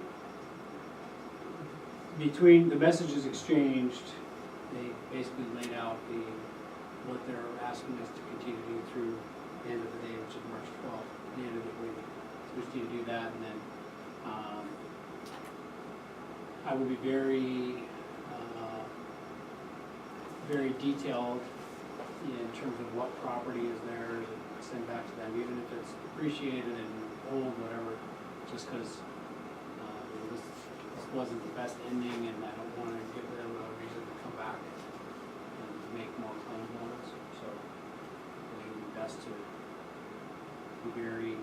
Speaker 6: between the messages exchanged, they basically laid out what they're asking us to continue to do through the end of the day, which is March 12th, the end of the week. So we just need to do that, and then, I will be very detailed in terms of what property is there to send back to them, even if it's depreciated and old, whatever, just because this wasn't the best ending, and I don't want to give them a reason to come back and make more claims on us. So it would be best to be very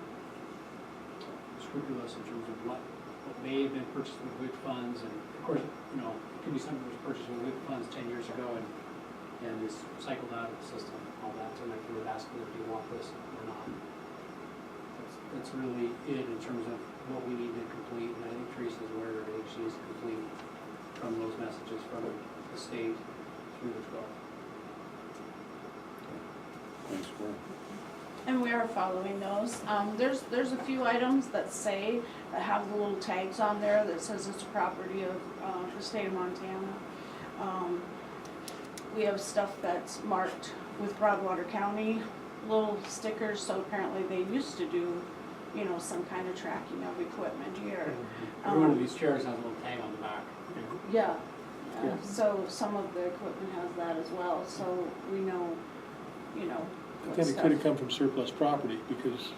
Speaker 6: scrupulous in terms of what may have been purchased with WIC funds, and of course, you know, it could be something that was purchased with WIC funds 10 years ago and is cycled out of the system, all that, so like you would ask them, do you want this or not? That's really it in terms of what we need to complete, and I think Teresa's aware of everything she needs to complete from those messages from the state through the 12th.
Speaker 1: Thanks, Corey.
Speaker 8: And we are following those. There's a few items that have the little tags on there that says it's property of the state of Montana. We have stuff that's marked with Broadwater County, little stickers, so apparently they used to do, you know, some kind of tracking of equipment here.
Speaker 6: Every one of these chairs has a little tag on the back.
Speaker 8: Yeah,
Speaker 3: Yeah.
Speaker 8: so some of the equipment has that as well, so we know, you know, what
Speaker 3: Then it
Speaker 8: stuff.
Speaker 3: could have come from surplus property, because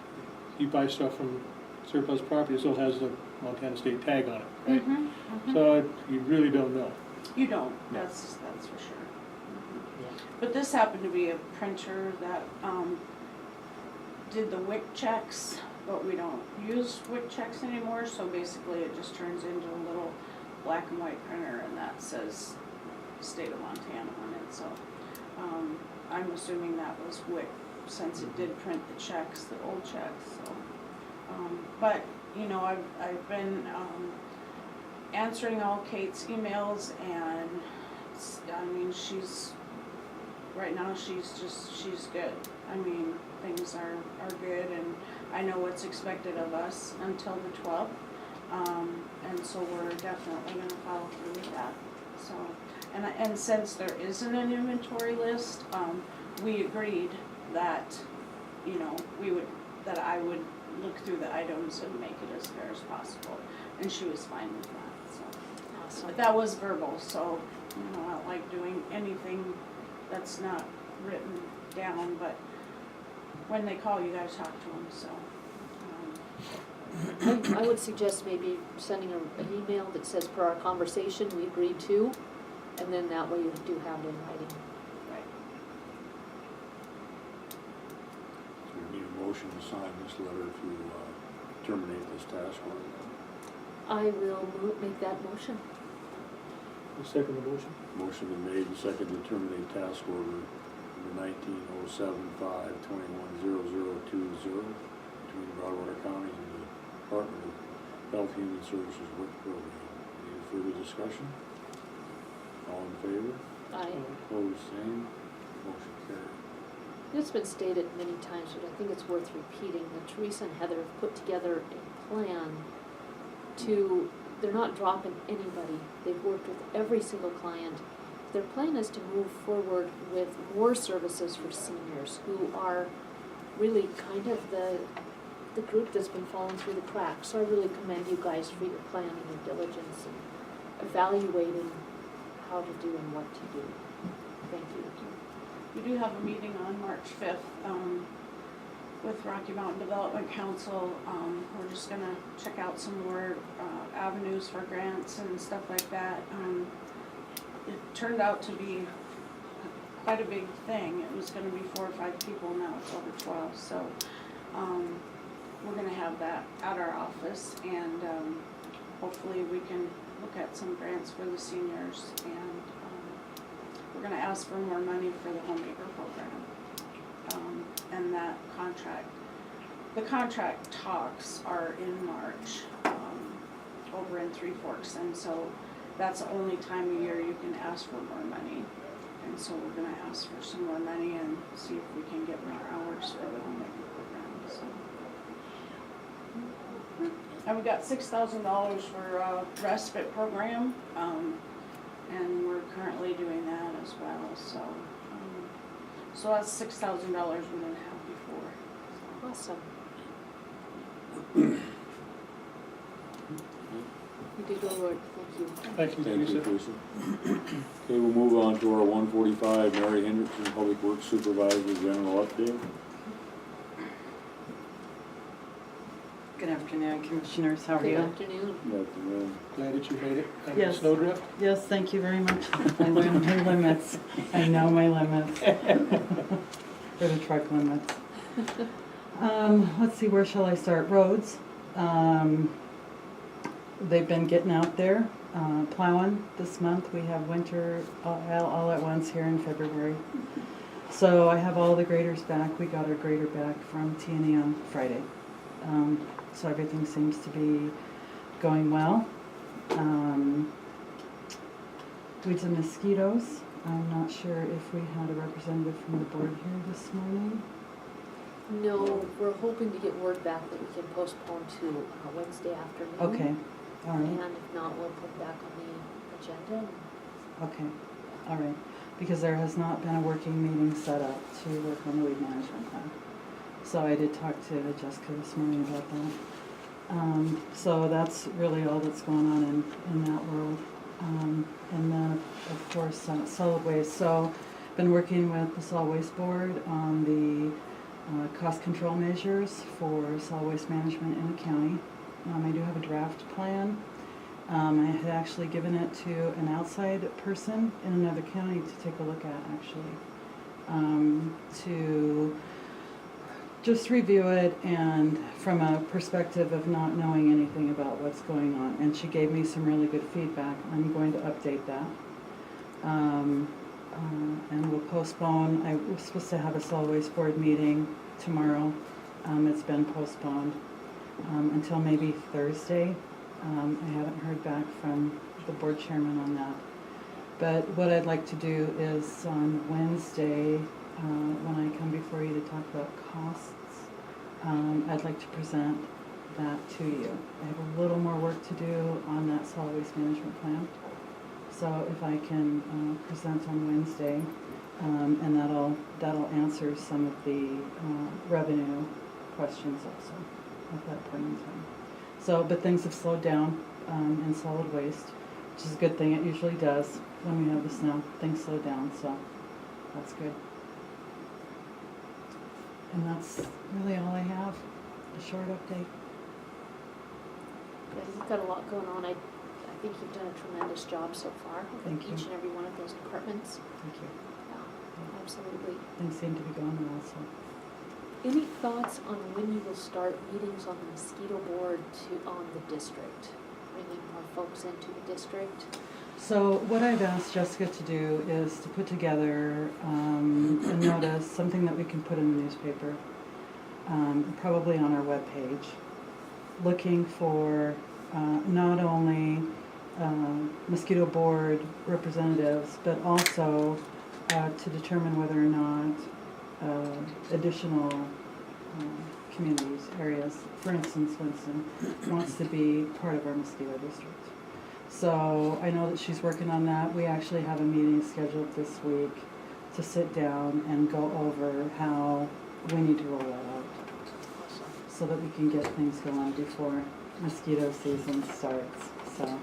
Speaker 3: you buy stuff from surplus property, it still has the Montana State tag on it, right?
Speaker 8: Mhm, mhm.
Speaker 3: So you really don't know.
Speaker 8: You don't, that's for sure. But this happened to be a printer that, did the WIC checks, but we don't use WIC checks anymore, so basically it just turns into a little black and white printer and that says state of Montana on it, so, I'm assuming that was WIC, since it did print the checks, the old checks, so. But, you know, I've been, answering all Kate's emails and, I mean, right now she's good. I mean, things are good and I know what's expected of us until the 12th. And so we're definitely gonna follow through with that, so. And since there isn't an inventory list, we agreed that, you know, that I would look through the items and make it as fair as possible. And she was fine with that, so.
Speaker 2: Awesome.
Speaker 8: But that was verbal, so, you know, I don't like doing anything that's not written down, but when they call, you gotta talk to them, so.
Speaker 2: I would suggest maybe sending an email that says, per our conversation, we agreed to, and then that way you do have it in writing.
Speaker 8: Right.
Speaker 1: So we need a motion to sign this letter to terminate this task order.
Speaker 2: I will make that motion.
Speaker 3: The second motion.
Speaker 1: Motion been made and seconded to terminate task order number 1907-521-0020 between Broadwater County and the Department of Health and Human Services WIC program. Any further discussion? All in favor? Opposed, same. Motion carried.
Speaker 2: It's been stated many times, but I think it's worth repeating, that Teresa and Heather have put together a plan they're not dropping anybody. They've worked with every single client. Their plan is to move forward with more services for seniors who are really kind of the group that's been falling through the cracks. So I really commend you guys for your planning and diligence and evaluating how to do and what to do. Thank you.
Speaker 8: We do have a meeting on March 5th, with Rocky Mountain Development Council. We're just gonna check out some more, avenues for grants and stuff like that. It turned out to be quite a big thing. It was gonna be 4 or 5 people, now it's over 12, so, we're gonna have that at our office and, hopefully we can look at some grants for the seniors and, we're gonna ask for more money for the homemaker program. And that the contract talks are in March, over in Three Forks, and so that's the only time of year you can ask for more money. And so we're gonna ask for some more money and see if we can get more hours for the homemaker program, so. And we got $6,000 for a respite program, and we're currently doing that as well, so. So that's $6,000 we didn't have before.
Speaker 2: Awesome. You did good work. Thank you.
Speaker 3: Thank you,
Speaker 1: Thank you,
Speaker 3: Teresa.
Speaker 1: Teresa. Okay, we'll move on to our 145, Mary Hendrickson, Public Works Supervisor, general update.
Speaker 10: Good afternoon, Commissioners, how are
Speaker 2: Good
Speaker 10: you?
Speaker 2: afternoon.
Speaker 1: Good afternoon.
Speaker 3: Glad that you made it out of the
Speaker 10: Yes.
Speaker 3: snowdrift.
Speaker 10: Yes, thank you very much. I learned my limits. I know my limits. For the truck limits. Let's see, where shall I start? Roads. They've been getting out there, plowing this month. We have winter all at once here in February. So I have all the graders back. We got our grader back from T&E on Friday. So everything seems to be going well. Weeds and mosquitoes. I'm not sure if we had a representative from the board here this morning.
Speaker 2: No, we're hoping to get word back that we can postpone to Wednesday afternoon.
Speaker 10: Okay, all right,
Speaker 2: And if not, we'll put it back on the agenda.
Speaker 10: okay, all right. Because there has not been a working meeting set up to work on the weed management plan. So I did talk to Jessica this morning about that. So that's really all that's going on in that world. And then, of course, solid waste. So been working with the solid waste board on the cost control measures for solid waste management in the county. I do have a draft plan. I had actually given it to an outside person in another county to take a look at, actually, to just review it and from a perspective of not knowing anything about what's going on. And she gave me some really good feedback. I'm going to update that. And we'll postpone, I was supposed to have a solid waste board meeting tomorrow. It's been postponed until maybe Thursday. I haven't heard back from the board chairman on that. But what I'd like to do is on Wednesday, when I come before you to talk about costs, I'd like to present that to you. I have a little more work to do on that solid waste management plan. So if I can present on Wednesday, and that'll answer some of the revenue questions also at that point in time. So, but things have slowed down in solid waste, which is a good thing. It usually does when we have the snow. Things slow down, so that's good. And that's really all I have, a short update.
Speaker 2: Yeah, you've got a lot going on. I think you've done a tremendous job so far.
Speaker 10: Thank you.
Speaker 2: Each and every one of those departments.
Speaker 10: Thank you.
Speaker 2: Yeah, absolutely.
Speaker 10: Things seem to be going well, so.
Speaker 2: Any thoughts on when you will start meetings on the mosquito board on the district? Bringing more folks into the district?
Speaker 10: So what I've asked Jessica to do is to put together a notice, something that we can put in the newspaper, probably on our webpage, looking for not only mosquito board representatives, but also to determine whether or not additional communities, areas, for instance, Winston, wants to be part of our mosquito district. So I know that she's working on that. We actually have a meeting scheduled this week to sit down and go over how we need to roll that out so that we can get things going before mosquito season starts. So,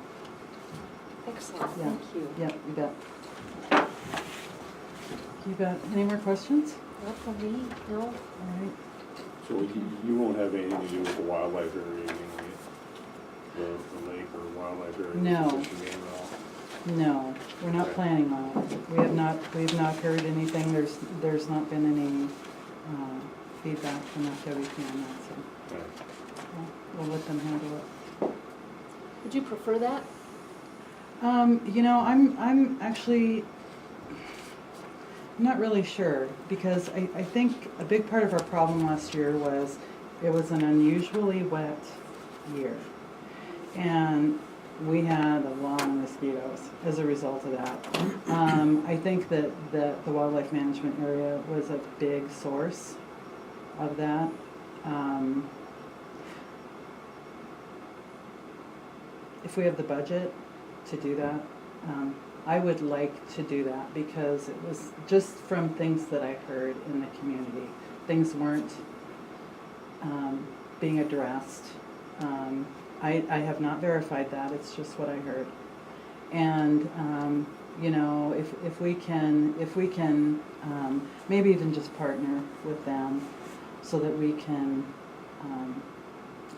Speaker 2: Excellent,
Speaker 10: Yeah.
Speaker 2: thank you.
Speaker 10: yeah, you bet. You bet. Any more questions?
Speaker 2: Not for me, no.
Speaker 10: All right.
Speaker 1: So you won't have anything to do with the wildlife area, the lake or wildlife area?
Speaker 10: No.
Speaker 1: fishing game at all?
Speaker 10: No, we're not
Speaker 1: Okay.
Speaker 10: planning on it. We have not heard anything. There's not been any feedback from FWP on that, so
Speaker 1: Okay.
Speaker 10: we'll let them handle it.
Speaker 2: Would you prefer that?
Speaker 10: I'm actually not really sure, because I think a big part of our problem last year was it was an unusually wet year. And we had a lot of mosquitoes as a result of that. I think that the wildlife management area was a big source of that. If we have the budget to do that, I would like to do that, because it was just from things that I heard in the community. Things weren't being addressed. I have not verified that, it's just what I heard. And, if we can maybe even just partner with them so that we can,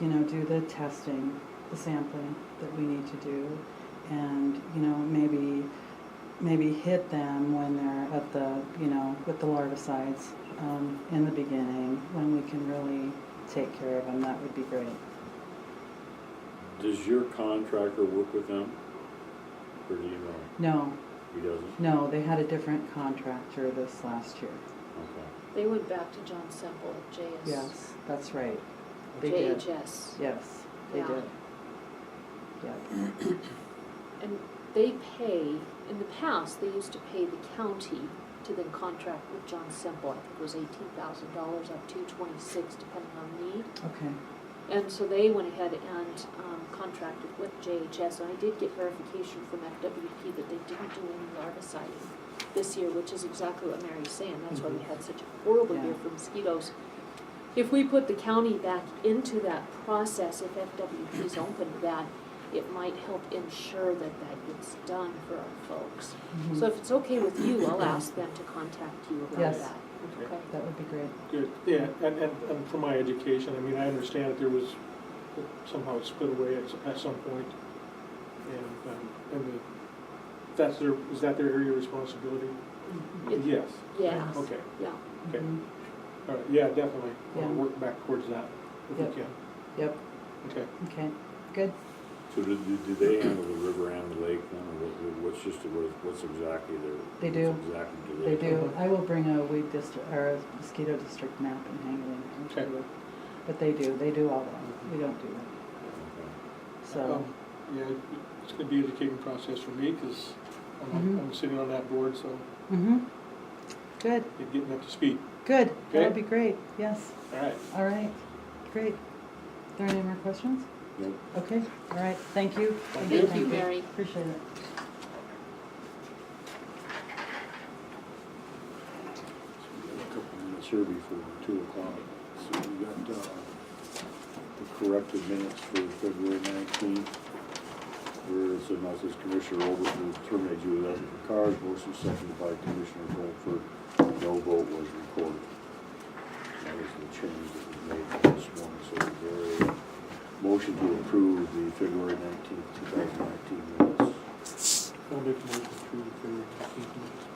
Speaker 10: do the testing, the sampling that we need to do, and, maybe hit them when they're at the, with the larvicides in the beginning, when we can really take care of them. That would be great.
Speaker 1: Does your contractor work with them? Or do you know?
Speaker 10: No,
Speaker 1: He doesn't?
Speaker 10: no, they had a different contractor this last year.
Speaker 1: Okay.
Speaker 2: They went back to John Semple at JS.
Speaker 10: Yes, that's right. They did.
Speaker 2: JHS.
Speaker 10: Yes, they
Speaker 2: Yeah.
Speaker 10: did. Yeah.
Speaker 2: And they pay, in the past, they used to pay the county to then contract with John Semple. I think it was $18,000 up to 26, depending on need.
Speaker 10: Okay.
Speaker 2: And so they went ahead and contracted with JHS, and I did get verification from FWP that they didn't do any larviciding this year, which is exactly what Mary's saying. That's why we had such a horrible year
Speaker 10: Yeah.
Speaker 2: for mosquitoes. If we put the county back into that process, if FWP is open to that, it might help ensure that that gets done for our folks.
Speaker 10: Mhm.
Speaker 2: So if it's okay with you, I'll ask them to contact you about
Speaker 10: Yes.
Speaker 2: that. Okay.
Speaker 10: That would be great.
Speaker 3: Good, yeah, and from my education, I mean, I understand that there was, somehow it split away at some point. And is that their area of responsibility?
Speaker 2: It-
Speaker 3: Yes.
Speaker 2: Yeah.
Speaker 3: Okay,
Speaker 2: Yeah.
Speaker 3: okay.
Speaker 10: Mhm.
Speaker 3: All right, yeah, definitely.
Speaker 10: Yeah.
Speaker 3: We'll work back towards that if we
Speaker 10: Yep.
Speaker 3: can.
Speaker 10: Yep,
Speaker 3: Okay.
Speaker 10: okay, good.
Speaker 1: So do they handle the river and the lake then, or what's exactly their?
Speaker 10: They do.
Speaker 1: what's exactly
Speaker 10: They do. I will bring a weed district, or a mosquito district map and hang it in there
Speaker 3: Okay.
Speaker 10: too. But they do all that. We don't do that. So,
Speaker 3: Yeah, it's gonna be an educating process for me, cause
Speaker 10: Mhm.
Speaker 3: I'm sitting on that board, so
Speaker 10: good,
Speaker 3: you're getting up to speed.
Speaker 10: good. That'll
Speaker 3: Okay.
Speaker 10: be great, yes.
Speaker 3: All right.
Speaker 10: All right, great. Are there any more questions?
Speaker 1: Nope.
Speaker 10: Okay, all right, thank you.
Speaker 2: Thank you, Mary.
Speaker 10: Appreciate it.
Speaker 1: We got a couple minutes here before 2:00. So we got, the corrected minutes for February 19th. Where it says, now it says Commissioner Overton terminated you 11 for cars, motion seconded by Commissioner Goldberg. No vote was recorded. That was the change that was made this morning, so there, motion to approve the February 19th, 2019 minutes.
Speaker 3: I'll make a motion to approve the February 19th minutes.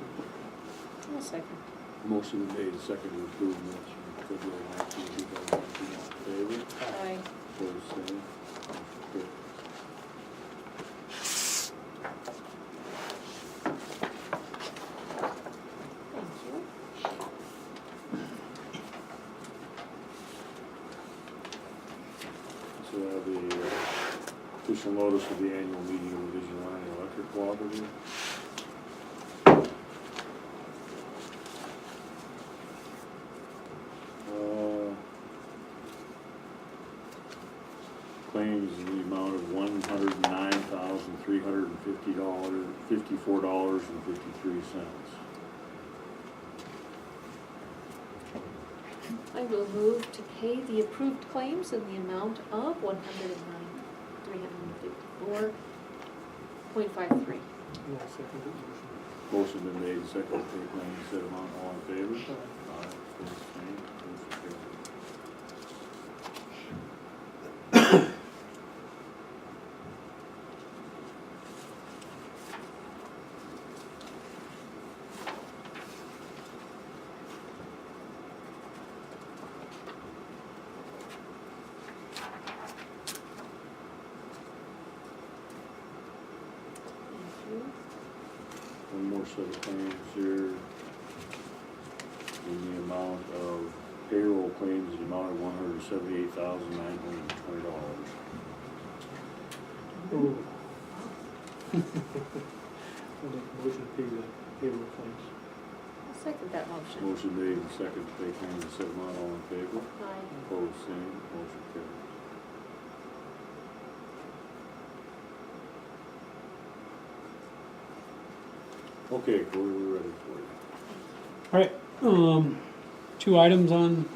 Speaker 2: I'll second.
Speaker 1: Motion made, second to approve minutes from February 19th, 2019, all in favor?
Speaker 2: Aye.
Speaker 1: Opposed, same. Motion carried.
Speaker 2: Thank you.
Speaker 1: So I have the official notice of the annual meeting of the Vision Line and Electric Cooperative. Claims in the amount of $109,354.53.
Speaker 2: I will move to pay the approved claims in the amount of $109,354.53.
Speaker 3: Yeah, second motion.
Speaker 1: Motion been made, second to pay claims said amount, all in favor? Aye. Opposed, same. Motion carried.
Speaker 2: Thank you.
Speaker 1: One more set of claims here. In the amount of payroll claims, the amount of $178,920.
Speaker 3: Ooh. I'll make a motion to pay the payroll claims.
Speaker 2: I'll second that motion.
Speaker 1: Motion made and second to pay claims the said amount, all in favor?
Speaker 2: Aye.
Speaker 1: Opposed, same. Motion carried. Okay, Corey, we're ready for you.
Speaker 6: All right, two items on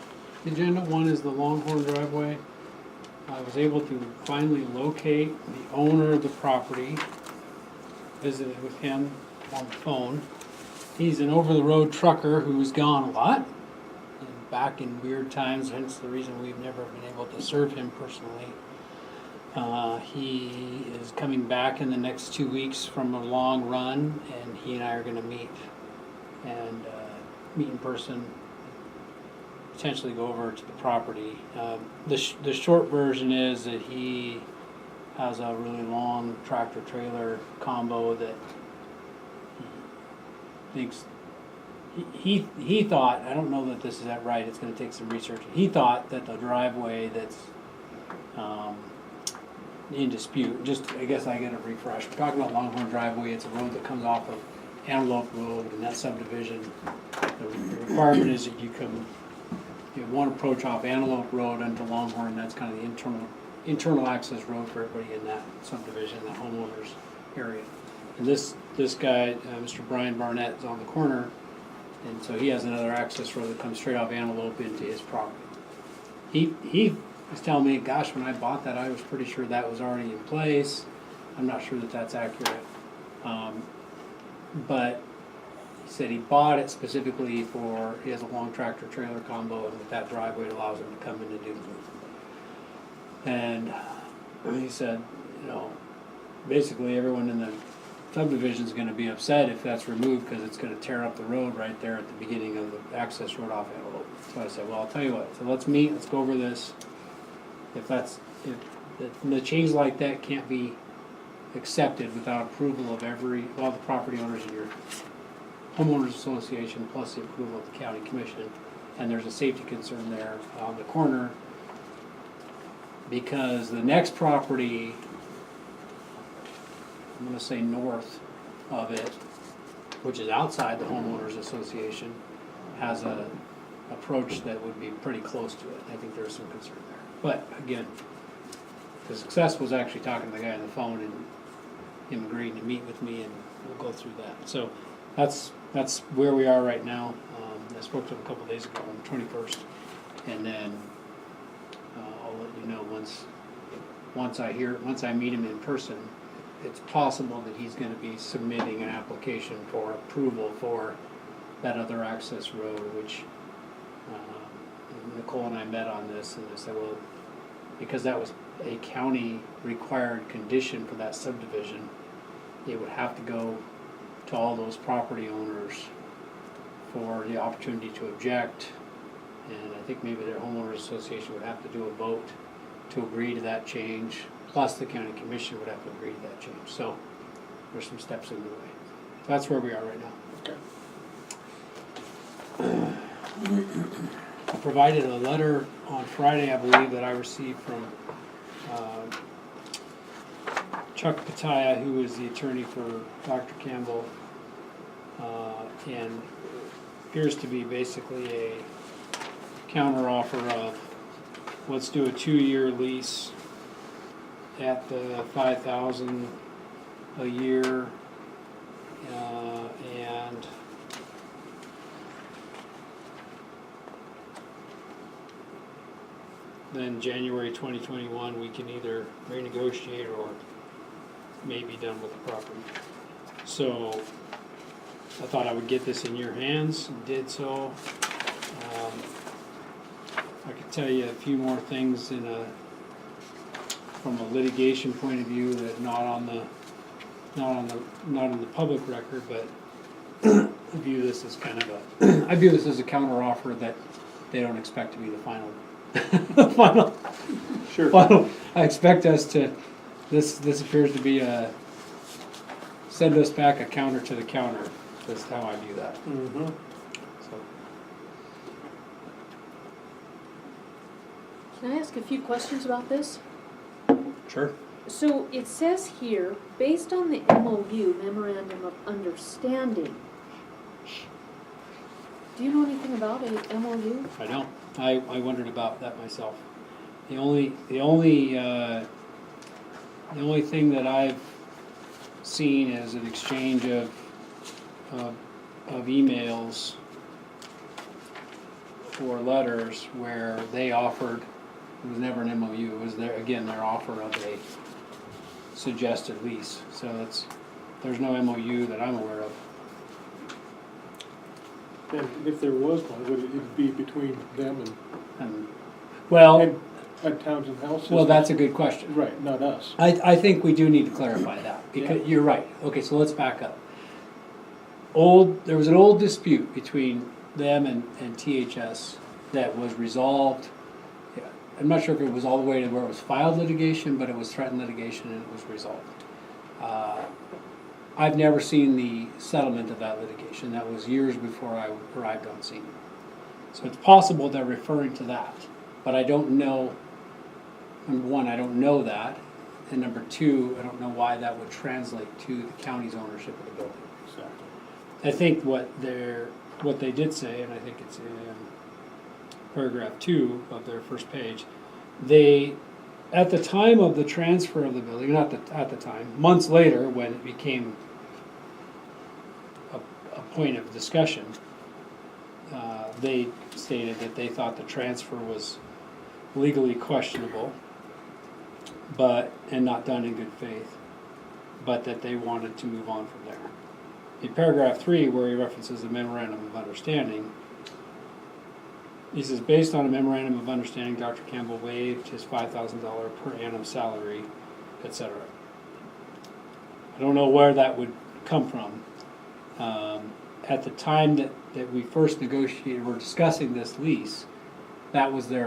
Speaker 6: the agenda. One is the Longhorn driveway. I was able to finally locate the owner of the property. Visited with him on the phone. He's an over-the-road trucker who's gone a lot, and back in weird times, hence the reason we've never been able to serve him personally. He is coming back in the next 2 weeks from a long run, and he and I are gonna meet and meet in person, potentially go over to the property. The short version is that he has a really long tractor trailer combo that he thinks he thought, I don't know that this is that right, it's gonna take some research. He thought that the driveway that's in dispute, just, I guess I gotta refresh, we're talking about Longhorn Driveway, it's a road that comes off of Antelope Road in that subdivision. The requirement is that you have one approach off Antelope Road onto Longhorn, that's kind of the internal access road for everybody in that subdivision, that homeowners area. And this guy, Mr. Brian Barnett, is on the corner, and so he has another access road that comes straight off Antelope into his property. He was telling me, gosh, when I bought that, I was pretty sure that was already in place. I'm not sure that that's accurate. But he said he bought it specifically for, he has a long tractor trailer combo, and with that driveway, it allows him to come in and do the move. And he said, basically everyone in the subdivision's gonna be upset if that's removed, cause it's gonna tear up the road right there at the beginning of the access road off Antelope. So I said, well, I'll tell you what, so let's meet, let's go over this. If the change like that can't be accepted without approval of all the property owners in your homeowners association, plus the approval of the county commission, and there's a safety concern there on the corner, because the next property, I'm gonna say north of it, which is outside the homeowners association, has a approach that would be pretty close to it. I think there's some concern there. But again, the success was actually talking to the guy on the phone and him agreeing to meet with me, and we'll go through that. So that's where we are right now. I spoke to him a couple days ago on the 21st, and then I'll let you know once I meet him in person. It's possible that he's going to be submitting an application for approval for that other access road, which Nicole and I met on this, and they said, well, because that was a county required condition for that subdivision, it would have to go to all those property owners for the opportunity to object, and I think maybe their homeowners association would have to do a vote to agree to that change, plus the county commission would have to agree to that change. So there's some steps in the way. That's where we are right now. I provided a letter on Friday, I believe, that I received from Chuck Pataya, who is the attorney for Dr. Campbell, and appears to be basically a counteroffer of, let's do a 2-year lease at the $5,000 a year, and then January 2021 we can either renegotiate or may be done with the property. So I thought I would get this in your hands, and did so. I could tell you a few more things from a litigation point of view that not in the public record, but I view this as kind of a counter offer that they don't expect to be the final.
Speaker 3: Sure.
Speaker 6: Final. I expect us to. This appears to be send us back a counter to the counter. That's how I view that.
Speaker 3: Mm-hmm.
Speaker 6: So.
Speaker 2: Can I ask a few questions about this?
Speaker 6: Sure.
Speaker 2: So it says here, based on the MOU, Memorandum of Understanding. Do you know anything about a MOU?
Speaker 6: I don't. I wondered about that myself. The only thing that I've seen is an exchange of emails or letters where they offered. It was never an MOU. It was their offer of a suggested lease. So there's no MOU that I'm aware of.
Speaker 3: And if there was one, would it be between them and Townsend Health System?
Speaker 6: Well, that's a good question.
Speaker 3: Right, not us.
Speaker 6: I think we do need to clarify that, because you're right. Okay, so let's back up. There was an old dispute between them and THS that was resolved. I'm not sure if it was all the way to where it was filed litigation, but it was threatened litigation and it was resolved. I've never seen the settlement of that litigation. That was years before I arrived on scene. So it's possible they're referring to that, but I don't know. Number one, I don't know that, and number two, I don't know why that would translate to the county's ownership of the building.
Speaker 3: Exactly.
Speaker 6: I think what they did say, and I think it's in paragraph 2 of their first page, they, at the time of the transfer of the building, not at the time, months later when it became a point of discussion, they stated that they thought the transfer was legally questionable, and not done in good faith, but that they wanted to move on from there. In paragraph 3, where he references the memorandum of understanding, he says, based on a memorandum of understanding, Dr. Campbell waived his $5,000 per annum salary, etc. I don't know where that would come from. At the time that we first negotiated, or discussing this lease, that was their